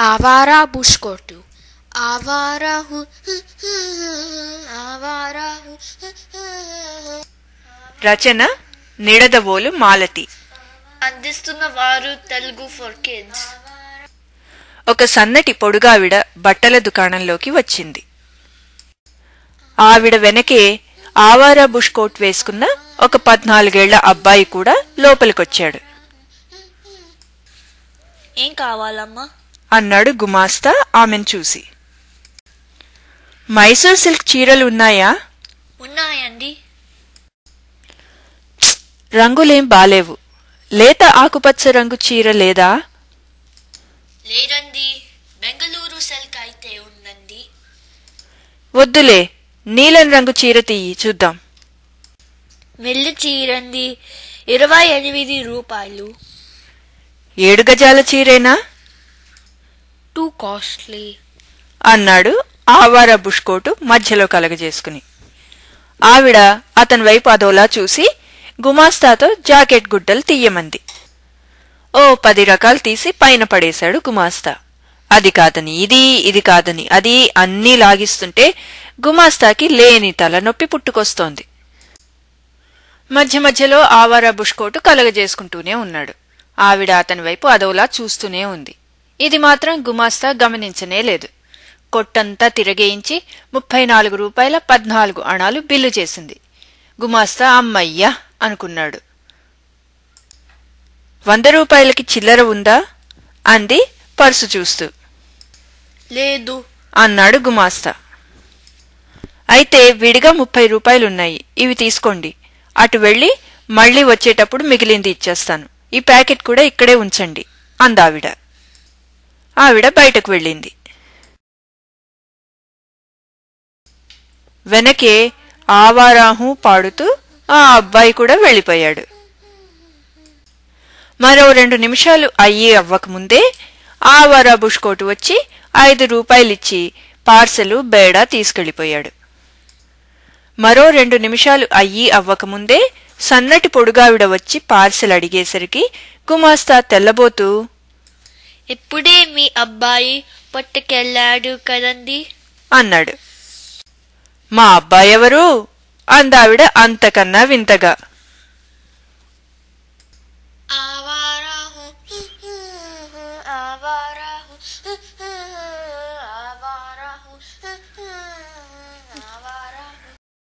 ఆవారా బుష్కోటు ఆవారాహు ఆవారాహు. రచన నిడదవోలు మాలతి. అందిస్తున్న వారు Telugu for kids. ఒక సన్నటి పొడుగావిడ బట్టల దుకాణంలోకి వచ్చింది. ఆవిడ వెనకే ఆవారా బుష్ కోట్ వేసుకున్న ఒక 14 ఏళ్ల అబ్బాయి కూడా లోపలికొచ్చాడు. ఏం కావాలమ్మా అన్నాడు గుమాస్తా ఆమెను చూసి. మైసూర్ సిల్క్ చీరలు ఉన్నాయా? ఉన్నాయండి. రంగులేం బాలేవు. లేత ఆకుపచ్చ రంగు చీర లేదా? లేదండి. బెంగళూరు సిల్క్ అయితే ఉందండి. వద్దులే, నీలం రంగు చీర తీయి చూద్దాం. మెల్లి చీరండి, 28 రూపాయలు. 7 గజాల చీరేనా? టూ కాస్ట్లీ అన్నాడు ఆవారా బుష్ కోటు మధ్యలో కలగజేసుకుని. ఆవిడ అతని వైపు అదోలా చూసి గుమాస్తాతో జాకెట్ గుడ్డలు తీయమంది. ఓ 10 రకాలు తీసి పైన పడేశాడు గుమాస్తా. అది కాదని ఇది, ఇది కాదని అది అన్నీ లాగిస్తుంటే గుమాస్తాకి లేని తలనొప్పి పుట్టుకొస్తోంది. మధ్య మధ్యలో ఆవారా బుష్ కోటు కలగజేసుకుంటూనే ఉన్నాడు. ఆవిడ అతని వైపు అదోలా చూస్తూనే ఉంది. ఇది మాత్రం గుమాస్తా గమనించనే లేదు. కొట్టంతా తిరగేయించి 34 రూపాయల 14 అణాలు బిల్లు చేసింది. గుమాస్తా అమ్మయ్యా అనుకున్నాడు. 100 రూపాయలకి చిల్లర ఉందా అంది పర్సు చూస్తూ. లేదు అన్నాడు గుమాస్తా. అయితే విడిగా 30 రూపాయలున్నాయి, ఇవి తీసుకోండి. అటు వెళ్లి మళ్లీ వచ్చేటప్పుడు మిగిలింది ఇచ్చేస్తాను. ఈ ప్యాకెట్ కూడా ఇక్కడే ఉంచండి అందావిడ. ఆవిడ బయటకు వెళ్ళింది. వెనకే ఆవారాహు పాడుతూ ఆ అబ్బాయి కూడా వెళ్ళిపోయాడు. మరో 2 నిమిషాలు అయ్యి అవ్వకముందే ఆవారా బుష్ కోటు వచ్చి 5 రూపాయలిచ్చి పార్సెలు బేడా తీసుకెళ్లిపోయాడు. మరో 2 నిమిషాలు అయ్యి అవ్వకముందే సన్నటి పొడుగావిడ వచ్చి పార్సెల్ అడిగేసరికి గుమాస్తా తెల్లబోతూ, ఇప్పుడే మీ అబ్బాయి పట్టుకెళ్ళాడు కదండి అన్నాడు. మా అబ్బాయెవరు అందావిడ అంతకన్నా వింతగా.